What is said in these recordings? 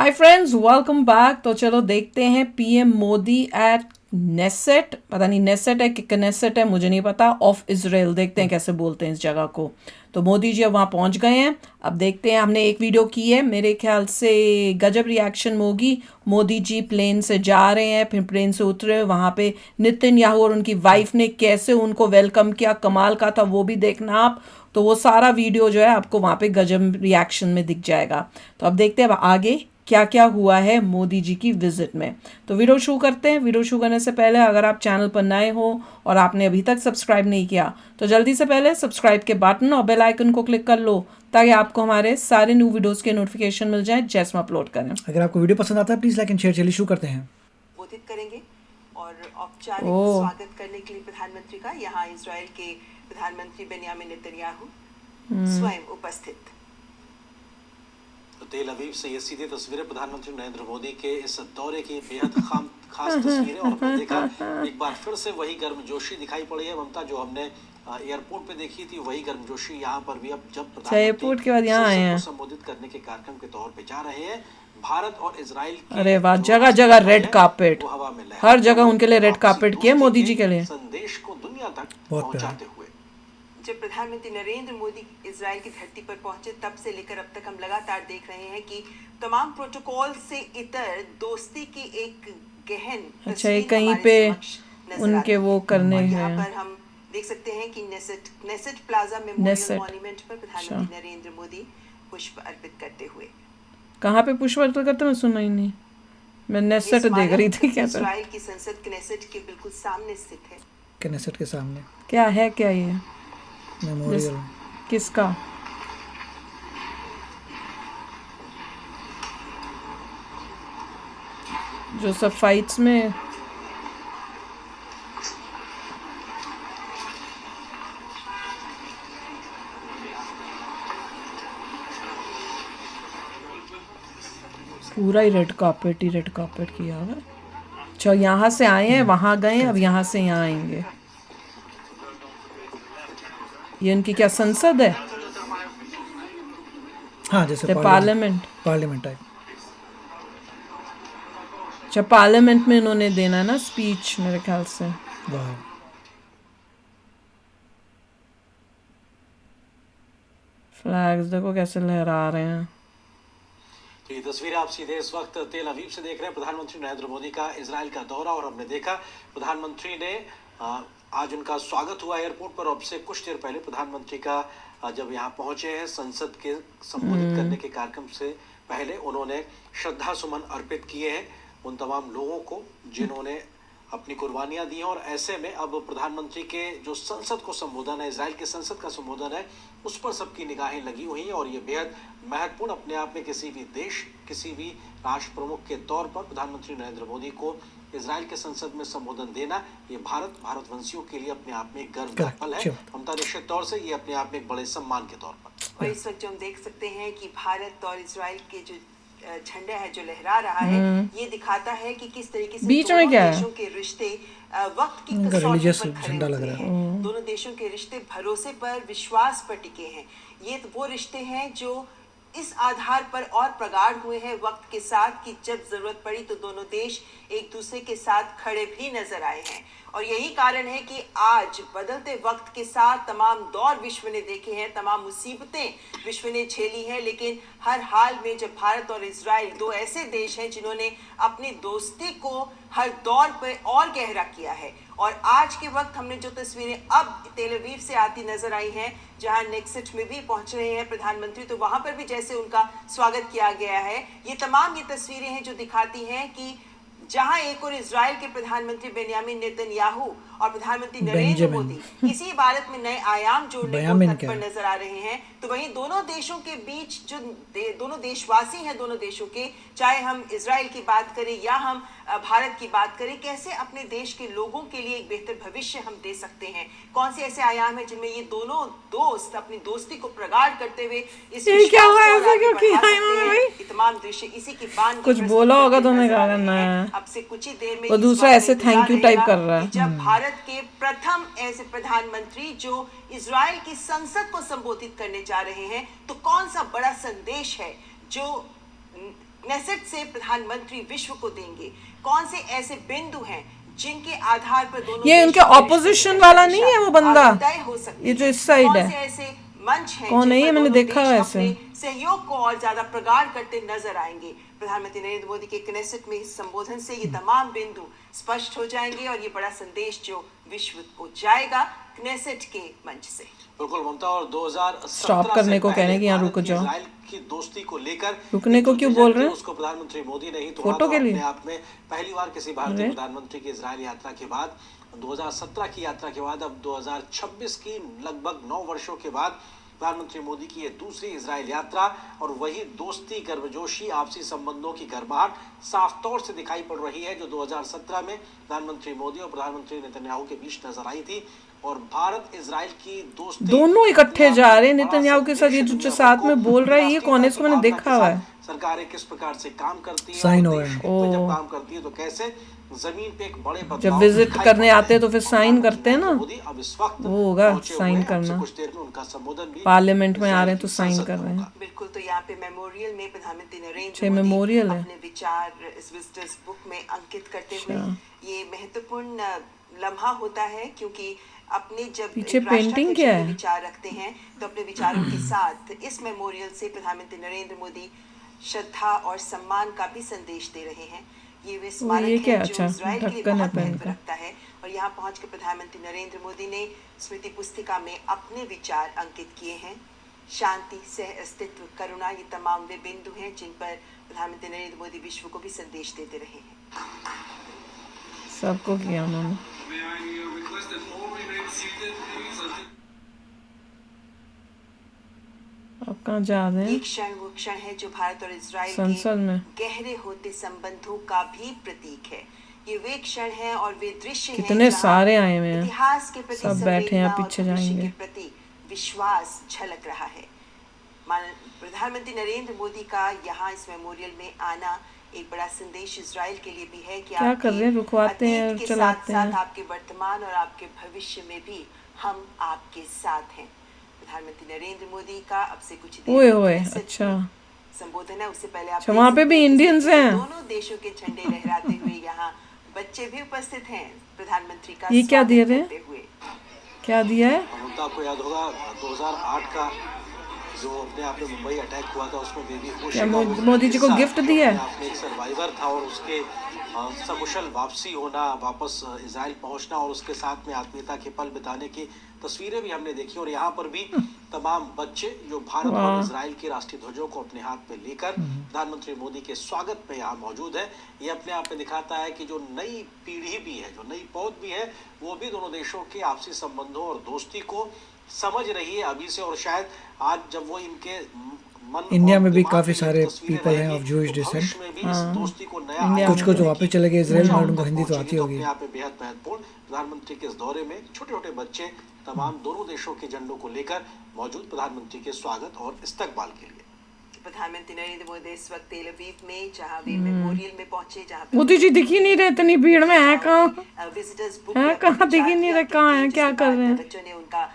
Hi friends, welcome back. तो चलो देखते हैं पीएम मोदी एट नेसेट, पता नहीं नेसेट है कि कनेसेट है, मुझे नहीं पता, ऑफ इजराइल। देखते हैं कैसे बोलते हैं इस जगह को। तो मोदी जी अब वहाँ पहुँच गए हैं। अब देखते हैं, हमने एक वीडियो की है, मेरे ख्याल से गजब रिएक्शन होगी। मोदी जी प्लेन से जा रहे हैं, फिर प्लेन से उतरे, वहाँ पे नेतन्याहू और उनकी वाइफ ने कैसे उनको वेलकम किया, कमाल का था, वो भी देखना आप। तो वो सारा वीडियो जो है आपको वहाँ पे गजब रिएक्शन में दिख जाएगा। तो अब देखते हैं अब आगे क्या क्या हुआ है मोदी जी की विजिट में। तो वीडियो शुरू करते हैं। वीडियो शुरू करने से पहले अगर आप चैनल पर नए हो और आपने अभी तक सब्सक्राइब नहीं किया तो जल्दी से पहले सब्सक्राइब के बटन और बेल आइकन को क्लिक कर लो ताकि आपको हमारे सारे न्यू वीडियोस के नोटिफिकेशन मिल जाए जैसे हम अपलोड करें। अगर आपको वीडियो पसंद आता है प्लीज लाइक एंड शेयर। चलिए शुरू करते हैं। संबोधित करेंगे और औपचारिक स्वागत करने के लिए प्रधानमंत्री का यहाँ इजराइल के प्रधानमंत्री बेन्यामिन नेतन्याहू स्वयं उपस्थित। तो तेल अवीव से ये सीधी तस्वीरें प्रधानमंत्री नरेंद्र मोदी के इस दौरे की बेहद खास तस्वीरें। और हमने देखा एक बार फिर से वही गर्मजोशी दिखाई पड़ी है ममता, जो हमने एयरपोर्ट पे देखी थी, वही गर्मजोशी यहाँ पर भी। अब जब एयरपोर्ट के बाद यहाँ आए हैं, संबोधित करने के कार्यक्रम के तौर पे जा रहे हैं भारत और इजराइल के। अरे वाह, जगह जगह रेड कार्पेट, हर जगह उनके लिए रेड कार्पेट किया मोदी जी के लिए। संदेश को दुनिया तक पहुंचाते हुए जब प्रधानमंत्री नरेंद्र मोदी इजराइल की धरती पर पहुंचे तब से लेकर अब तक हम लगातार देख रहे हैं कि तमाम प्रोटोकॉल से इतर दोस्ती की एक गहन अच्छा, ये कहीं पे उनके वो करने हैं। यहाँ पर हम देख सकते हैं कि नेसेट प्लाजा मेमोरियल मॉन्यूमेंट पर प्रधानमंत्री नरेंद्र मोदी पुष्प अर्पित करते हुए। कहाँ पे पुष्प अर्पित करते हैं, मैं सुना ही नहीं। मैं नेसेट देख रही थी। क्या इजराइल की संसद कनेसेट के बिल्कुल सामने स्थित है। कनेसेट के सामने क्या है, क्या ये मेमोरियल किसका? जो सब फाइट्स में पूरा ही रेड कार्पेट किया हुआ है। अच्छा, यहाँ से आए हैं, वहाँ गए, अब यहाँ से यहाँ आएंगे। ये इनकी क्या संसद है? हाँ, जैसे पार्लियामेंट टाइप। अच्छा, पार्लियामेंट में इन्होंने देना ना स्पीच मेरे ख्याल से। वाह, फ्लैग्स देखो कैसे लहरा रहे हैं। तो ये तस्वीर आप सीधे इस वक्त तेल अवीव से देख रहे हैं, प्रधानमंत्री नरेंद्र मोदी का इजराइल का दौरा। और हमने देखा प्रधानमंत्री ने आज उनका स्वागत हुआ एयरपोर्ट पर। अब से कुछ देर पहले प्रधानमंत्री का जब यहाँ पहुंचे हैं संसद के संबोधित करने के कार्यक्रम से पहले उन्होंने श्रद्धा सुमन अर्पित किए हैं उन तमाम लोगों को जिन्होंने अपनी कुर्बानियां दी हैं। और ऐसे में अब प्रधानमंत्री के जो संसद को संबोधन है, इजराइल के संसद का संबोधन है, उस पर सबकी निगाहें लगी हुई हैं। और ये बेहद महत्वपूर्ण अपने आप में किसी भी देश, किसी भी राष्ट्र प्रमुख के तौर पर प्रधानमंत्री नरेंद्र मोदी को इजराइल के संसद में संबोधन देना, ये भारतवंशियों के लिए अपने आप में एक गर्व का पल है। ममता, निश्चित तौर से ये अपने आप में एक बड़े सम्मान के तौर पर। और इस वक्त जो हम देख सकते हैं कि भारत और इजराइल के जो झंडा है जो लहरा रहा है, ये दिखाता है कि किस तरीके से बीच में क्या देशों के रिश्ते वक्त की कसौटी पर खड़े लग रहा हैं। दोनों देशों के रिश्ते भरोसे पर, विश्वास पर टिके हैं। ये तो वो रिश्ते हैं जो इस आधार पर और प्रगाढ़ हुए हैं वक्त के साथ कि जब जरूरत पड़ी तो दोनों देश एक दूसरे के साथ खड़े भी नजर आए हैं। और यही कारण है कि आज बदलते वक्त के साथ तमाम दौर विश्व ने देखे हैं, तमाम मुसीबतें विश्व ने झेली हैं, लेकिन हर हाल में जब भारत और इजराइल दो ऐसे देश हैं जिन्होंने अपनी दोस्ती को हर दौर पर और गहरा किया है। और आज के वक्त हमने जो तस्वीरें अब तेल अवीव से आती नजर आई हैं, जहां नेक्सेट में भी पहुंच रहे हैं प्रधानमंत्री, तो वहां पर भी जैसे उनका स्वागत किया गया है, ये तमाम ये तस्वीरें हैं जो दिखाती हैं कि जहां एक और इजराइल के प्रधानमंत्री बेन्यामिन नेतन्याहू और प्रधानमंत्री नरेंद्र मोदी इसी इबारत में नए आयाम जोड़ने को तत्पर नजर आ रहे हैं, तो वहीं दोनों देशों के बीच जो दोनों देशवासी हैं, दोनों देशों के, चाहे हम इजराइल की बात करें या हम भारत की बात करें, कैसे अपने देश के लोगों के लिए एक बेहतर भविष्य हम दे सकते हैं। कौन से ऐसे आयाम है जिनमें ये दोनों दोस्त अपनी दोस्ती को प्रगाढ़ करते हुए इस तमाम दृश्य इसी की बात कुछ बोला होगा तो मैं करना है। अब से कुछ ही देर में वो दूसरा ऐसे थैंक यू टाइप कर रहा है। जब भारत के प्रथम ऐसे प्रधानमंत्री जो इजराइल की संसद को संबोधित करने जा रहे हैं, तो कौन सा बड़ा संदेश है जो क्नेसेट से प्रधानमंत्री विश्व को देंगे? कौन से ऐसे बिंदु हैं जिनके आधार पर दोनों ये देशों उनके के ऑपोजिशन रिश्ते वाला में नहीं है वो बंदा, और तय हो सकती ये जो है? इस साइड कौन है। से ऐसे मंच हैं कौन जिन है ये? पर मैंने दोनों देखा देश वैसे। अपने सहयोग को और ज्यादा प्रगाढ़ करते नजर आएंगे? प्रधानमंत्री नरेंद्र मोदी के क्नेसेट में इस संबोधन से ये तमाम बिंदु स्पष्ट हो जाएंगे और ये बड़ा संदेश जो विश्व को जाएगा क्नेसेट के मंच से। बिल्कुल ममता, और 2017 स्टॉप करने से को पहले कहने की यहाँ भारत रुक की जाओ। इजराइल की दोस्ती को लेकर रुकने को जो क्यों विजन बोल थी, रहे हैं? उसको प्रधानमंत्री मोदी ने ही तोड़ा फोटो था। के लिए? अपने आप में पहली बार किसी भारतीय अरे। प्रधानमंत्री की इजराइल यात्रा के बाद, 2017 की यात्रा के बाद, अब 2026 की लगभग 9 वर्षों के बाद प्रधानमंत्री मोदी की ये दूसरी इजराइल यात्रा, और वही दोस्ती, गर्मजोशी, आपसी संबंधों की गर्माहट साफ तौर से दिखाई पड़ रही है जो 2017 में प्रधानमंत्री मोदी और प्रधानमंत्री नेतन्याहू के बीच नजर आई थी। और भारत इजराइल की दोस्ती दोनों इकट्ठे जा रहे हैं नेतन्याहू के साथ। ये जो दुनिया साथ को में बोल रहा है, ये कौन है? इसको मैंने देखा हुआ है। सरकारें किस प्रकार से काम करती है, साइन और हो रहे देश हैं। हित में जब ओह। काम करती है तो कैसे जमीन पे एक बड़े जब बदलाव विजिट दिखाई करने पड़ आते हैं तो रहे फिर हैं। साइन करते हैं ना, मोदी अब इस वक्त वो होगा पहुंचे हुए साइन हैं। अब से करना। कुछ देर में उनका संबोधन भी पार्लियामेंट में आ रहे हैं तो इजराइल की साइन संसद कर में रहे हैं। होगा। बिल्कुल, तो यहाँ पे मेमोरियल में प्रधानमंत्री अच्छा, नरेंद्र मेमोरियल मोदी है। अपने विचार इस विजिटर्स बुक में अंकित करते हुए ये महत्वपूर्ण लम्हा होता है, क्योंकि अपने जब पीछे एक पेंटिंग राष्ट्राध्यक्ष क्या अपने है? विचार रखते हैं तो अपने विचारों के साथ इस मेमोरियल से प्रधानमंत्री नरेंद्र मोदी श्रद्धा और सम्मान का भी संदेश दे रहे हैं। ये वे स्मारक ये क्या? है जो अच्छा, इजराइल के लिए ढक्कन है बहुत पेन महत्व का। रखता है। और यहाँ पहुंचकर प्रधानमंत्री नरेंद्र मोदी ने स्मृति पुस्तिका में अपने विचार अंकित किए हैं। शांति, सह अस्तित्व, करुणा, ये तमाम वे बिंदु हैं जिन पर प्रधानमंत्री नरेंद्र मोदी विश्व को भी संदेश देते रहे हैं। सबको किया उन्होंने। अब कहाँ जा रहे ये हैं? क्षण वो क्षण है जो भारत और इजराइल संसद में। के गहरे होते संबंधों का भी प्रतीक है। ये वे क्षण हैं और वे दृश्य हैं कितने जहाँ सारे आए हुए हैं। इतिहास के प्रति सब बैठे हैं, संवेदना और पीछे भविष्य जाएंगे। के प्रति विश्वास झलक रहा है। प्रधानमंत्री नरेंद्र मोदी का यहाँ इस मेमोरियल में आना एक बड़ा संदेश इजराइल के लिए भी है कि क्या कर रहे हैं? रुकवाते हैं और अतीत के चलाते साथ हैं। साथ आपके वर्तमान और आपके भविष्य में भी हम आपके साथ हैं। प्रधानमंत्री नरेंद्र मोदी का अब से कुछ देर ओए में ओए, क्नेसेट अच्छा। में संबोधन है। उससे पहले आप अच्छा, देख वहाँ पे सकते भी हैं कि इंडियंस हैं। दोनों देशों के झंडे लहराते हुए यहाँ बच्चे भी उपस्थित हैं प्रधानमंत्री का ये क्या दिए स्वागत थे? करते हुए। क्या दिया है? ममता, आपको याद होगा 2008 का जो अपने आप में मुंबई अटैक हुआ था, उसमें बेबी क्या मोदी जी को गिफ्ट दिया है? आपने एक सर्वाइवर था और उसके सकुशल वापसी होना, वापस इजराइल पहुंचना और उसके साथ में आत्मीयता के पल बिताने की तस्वीरें भी हमने देखी। और यहाँ पर भी तमाम बच्चे जो भारत और इजराइल के राष्ट्रीय ध्वजों को अपने हाथ में लेकर प्रधानमंत्री मोदी के स्वागत में यहाँ मौजूद है। ये अपने आप में दिखाता है कि जो नई पीढ़ी भी है, जो नई पौध भी है, वो भी दोनों देशों के आपसी संबंधों और दोस्ती को समझ रही है अभी से। और शायद आज जब वो इनके इंडिया में भी काफी सारे पीपल हैं ऑफ जूइश डिसेंट। कुछ कुछ वापस चले गए इजराइल में, उनको हिंदी तो आती होगी। यहाँ पे बेहद महत्वपूर्ण प्रधानमंत्री के इस दौरे में छोटे छोटे बच्चे तमाम दोनों देशों के झंडों को लेकर मौजूद प्रधानमंत्री के स्वागत और इस्तकबाल के लिए। प्रधानमंत्री नरेंद्र मोदी इस वक्त तेल अवीव में, जहां वे मेमोरियल में पहुंचे, जहां मोदी जी दिख ही नहीं रहे इतनी भीड़ में। है कहाँ? विजिटर्स बुक हैं कहाँ? दिख ही नहीं रहे। कहाँ हैं? क्या कर रहे हैं? बच्चों ने उनका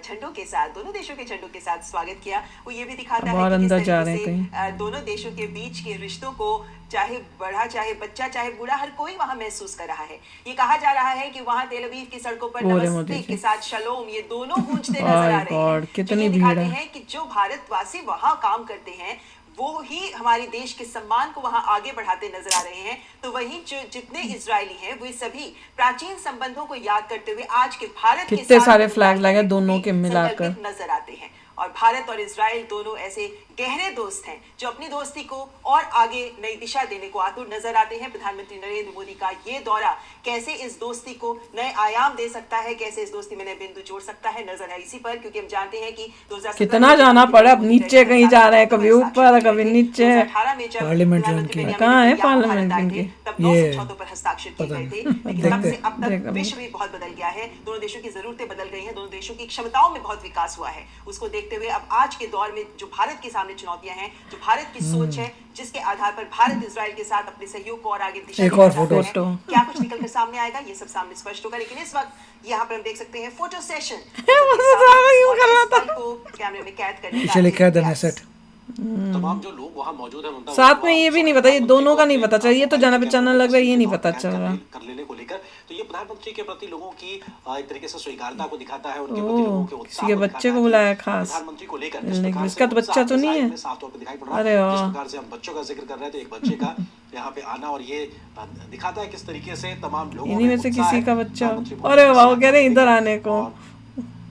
झंडों के साथ, दोनों देशों के झंडों के साथ स्वागत किया। वो ये भी दिखाता है और कि किस अंदर जा तरीके रहे हैं से दोनों देशों के बीच के रिश्तों को चाहे बड़ा, चाहे बच्चा, चाहे बूढ़ा, हर कोई वहां महसूस कर रहा है। ये कहा जा रहा है कि वहां तेल अवीव की सड़कों पर नमस्ते के साथ शलोम, ये दोनों गूंजते नजर आ रहे हैं। कितनी ये भीड़ दिखाते है। हैं कि जो भारतवासी वहां काम करते हैं वो ही हमारे देश के सम्मान को वहां आगे बढ़ाते नजर आ रहे हैं। तो वहीं जो जितने इजरायली हैं वो सभी प्राचीन संबंधों को याद करते हुए आज के भारत के कितने साथ सारे फ्लैग मिलाकर लगे दोनों के भी मिलाकर। संकल्पित नजर आते हैं। और भारत और इजराइल दोनों ऐसे गहरे दोस्त हैं जो अपनी दोस्ती को और आगे नई दिशा देने को आतुर नजर आते हैं। प्रधानमंत्री नरेंद्र मोदी का ये दौरा कैसे इस दोस्ती को नए आयाम दे सकता है, कैसे इस दोस्ती में नए बिंदु जोड़ सकता है, नजर है इसी पर, क्योंकि हम जानते हैं कि 2017 कितना जाना पड़ा। अब नीचे कहीं जा रहे हैं, कभी ऊपर, कभी नीचे। 2018 में जब पार्लियामेंट प्रधानमंत्री उनकी। बेंजामिन कहाँ है नेतन्याहू पार्लियामेंट भारत आए थे, उनकी? तब 9 ये समझौतों पर हस्ताक्षर किए पता गए थे। नहीं। लेकिन तब से देखते- अब तक देखते- विश्व भी बहुत बदल गया है। दोनों देशों की जरूरतें बदल गई हैं, दोनों देशों की क्षमताओं में बहुत विकास हुआ है। उसको देखते हुए अब आज के दौर में जो भारत के सामने चुनौतियां हैं, जो भारत की सोच है, जिसके आधार पर भारत इजराइल के साथ अपने सहयोग को और आगे दिशा एक देना और चाहता है, फोटो। क्या कुछ निकल कर सामने आएगा, ये सब सामने स्पष्ट होगा। लेकिन इस वक्त यहाँ पर हम देख सकते हैं फोटो सेशन यूं कर रहा था। कैमरे में कैद करने का पीछे लिखा है द प्रयास। नेसेट। तमाम जो लोग वहां मौजूद हैं उनका साथ में ये भी नहीं पता, ये दोनों का नहीं पता चल, ये तो जाना पहचाना लग रहा है, ये नहीं पता चल रहा कर लेने को लेकर। तो ये प्रधानमंत्री के प्रति लोगों की एक तरीके से स्वीकारता को दिखाता है, उनके प्रति लोगों के उत्साह किसी के बच्चे को बुलाया खास प्रधानमंत्री को लेकर। इसका तो बच्चा तो नहीं है, साफ तौर पर दिखाई पड़ रहा अरे है। वाह। जिस प्रकार से हम बच्चों का जिक्र कर रहे हैं तो एक बच्चे का यहाँ पे आना, और ये दिखाता है किस तरीके से तमाम लोगों इन्हीं में से उत्साह किसी है का बच्चा। प्रधानमंत्री मोदी अरे के वाह, साथ कह रहे में। इधर आने को। और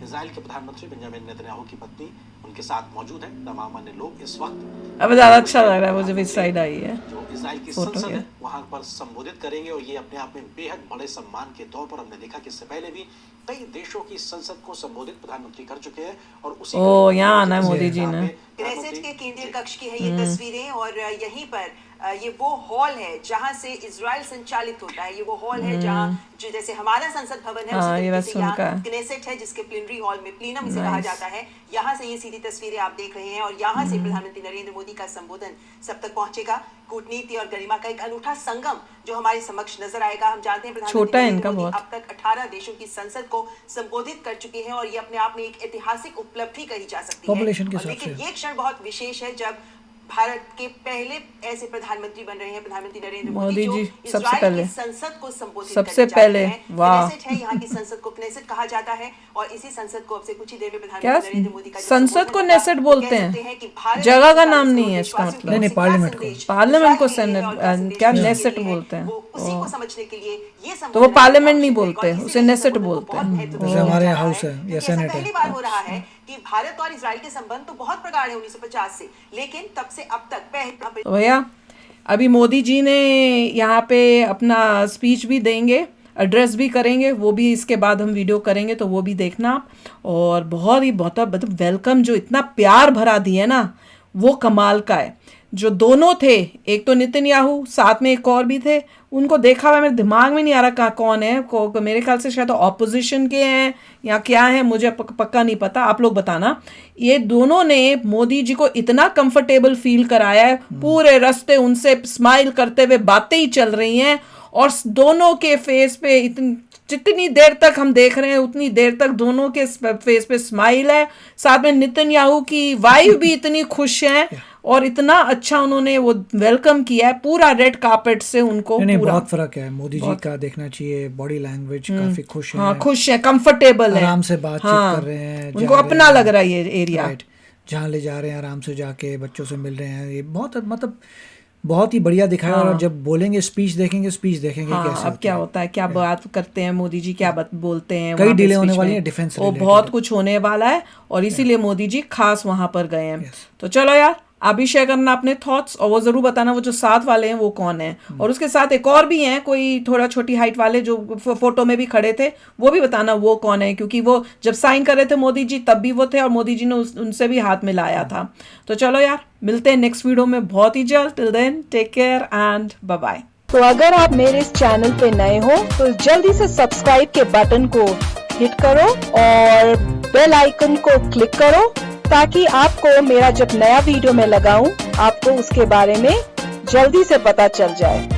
इजराइल के प्रधानमंत्री बेंजामिन नेतन्याहू की पत्नी उनके साथ मौजूद है। तमाम अन्य लोग इस वक्त अब ज्यादा अच्छा लग रहा है, वो जब इस साइड आई है जो इजराइल की फोटो संसद है। है वहां पर संबोधित करेंगे, और ये अपने आप में बेहद बड़े सम्मान के तौर पर हमने देखा कि इससे पहले भी कई देशों की संसद को संबोधित प्रधानमंत्री कर चुके हैं। और उसी ओ, यहाँ आना है मोदी जी ने। क्नेसेट के केंद्रीय कक्ष की है ये तस्वीरें, और यहीं पर ये वो हॉल है जहां से इजराइल संचालित होता है। ये वो हॉल है जहां जो जैसे हमारा संसद भवन है, हाँ, उसी ये तरीके वैसे से यहाँ उनका है। क्नेसेट है, जिसके प्लेनरी हॉल में प्लीनम इसे कहा जाता है। यहाँ से ये सीधी तस्वीरें आप देख रहे हैं, और यहाँ से प्रधानमंत्री नरेंद्र मोदी का संबोधन सब तक पहुंचेगा। कूटनीति और गरिमा का एक अनूठा संगम जो हमारे समक्ष नजर आएगा। हम जानते हैं छोटा प्रधानमंत्री है नरेंद्र इनका मोदी बहुत। अब तक 18 देशों की संसद को संबोधित कर चुके हैं, और ये अपने आप में एक ऐतिहासिक उपलब्धि कही जा सकती है। Population के और हिसाब लेकिन से। ये क्षण बहुत विशेष है जब भारत के पहले ऐसे प्रधानमंत्री बन रहे हैं प्रधानमंत्री नरेंद्र मोदी मोदी जो जी सबसे इजराइल पहले। की संसद को संबोधित सबसे करने जा पहले, रहे हैं। वाह। क्नेसेट है, यहाँ की संसद को क्नेसेट कहा जाता है, और इसी संसद को अब से कुछ ही देर में क्या प्रधानमंत्री नरेंद्र मोदी का जो संसद संबोधन को होगा, नेसेट वो बोलते कह हैं? सकते कि भारत जगह का के नाम 40 नहीं करोड़ है इसका देशवासियों मतलब। को नहीं, क्या पार्लियामेंट को। संदेश पार्लियामेंट को इजराइल के लिए और क्या सेनेट संदेश क्या देने के नेसेट लिए है, बोलते हैं? वो उसी ओ। को समझने के लिए ये तो वो संबोधन पार्लियामेंट नहीं आवश्यक है, बोलते, और उसे इसीलिए नेसेट संबोधन को बोलते बहुत हैं। महत्व जैसे दिया हमारे जा यहाँ रहा हाउस है क्योंकि या ऐसा सेनेट है। पहली बार हो रहा है कि भारत और इजराइल के संबंध तो बहुत प्रगाढ़ है 1950 से, लेकिन तब से अब तक पहले तो भैया अभी मोदी जी ने यहाँ पे अपना स्पीच भी देंगे, एड्रेस भी करेंगे, वो भी इसके बाद हम वीडियो करेंगे, तो वो भी देखना आप। और बहुत ही बहुत मतलब वेलकम जो इतना प्यार भरा दिया ना, वो कमाल का है। जो दोनों थे, एक तो नेतन्याहू, साथ में एक और भी थे, उनको देखा हुआ मेरे दिमाग में नहीं आ रहा कौन है। मेरे ख्याल से शायद ऑपोजिशन के हैं या क्या है, मुझे पक्का नहीं पता, आप लोग बताना। ये दोनों ने मोदी जी को इतना कंफर्टेबल फील कराया है, पूरे रास्ते उनसे स्माइल करते हुए बातें ही चल रही हैं, और दोनों के फेस पे जितनी देर तक हम देख रहे हैं उतनी देर तक दोनों के फेस पे स्माइल है। साथ में नेतन्याहू की वाइफ भी इतनी खुश है, और इतना अच्छा उन्होंने वो वेलकम किया है पूरा रेड कार्पेट से उनको। नहीं, पूरा बहुत फर्क है। मोदी जी का देखना चाहिए, बॉडी लैंग्वेज काफी खुश है। हाँ, खुश है, कंफर्टेबल है, आराम से बातचीत कर रहे हैं, उनको अपना लग रहा है ये एरिया। राइट, जहाँ ले जा रहे हैं आराम से जाके बच्चों से मिल रहे हैं। ये बहुत मतलब बहुत ही बढ़िया दिखाया। और जब बोलेंगे स्पीच देखेंगे हाँ, कैसे अब क्या होता है, क्या बात करते हैं मोदी जी, क्या बोलते हैं। कई वहाँ पे डिले होने speech वाली में। है डिफेंस वो बहुत कुछ होने वाला है, और इसीलिए मोदी जी खास वहां पर गए हैं। तो चलो यार, आप भी शेयर करना अपने थॉट्स, और वो जरूर बताना वो जो साथ वाले हैं वो कौन है, और उसके साथ एक और भी हैं कोई थोड़ा छोटी हाइट वाले जो फोटो में भी खड़े थे, वो भी बताना वो कौन है, क्योंकि वो जब साइन कर रहे थे मोदी जी तब भी वो थे, और मोदी जी ने उनसे भी हाथ मिलाया था। तो चलो यार, मिलते हैं नेक्स्ट वीडियो में बहुत ही जल्द। Till then take care and bye bye. तो अगर आप मेरे इस चैनल पे नए हो तो जल्दी से सब्सक्राइब के बटन को हिट करो और बेल आइकन को क्लिक करो, ताकि आपको मेरा जब नया वीडियो मैं लगाऊं आपको उसके बारे में जल्दी से पता चल जाए।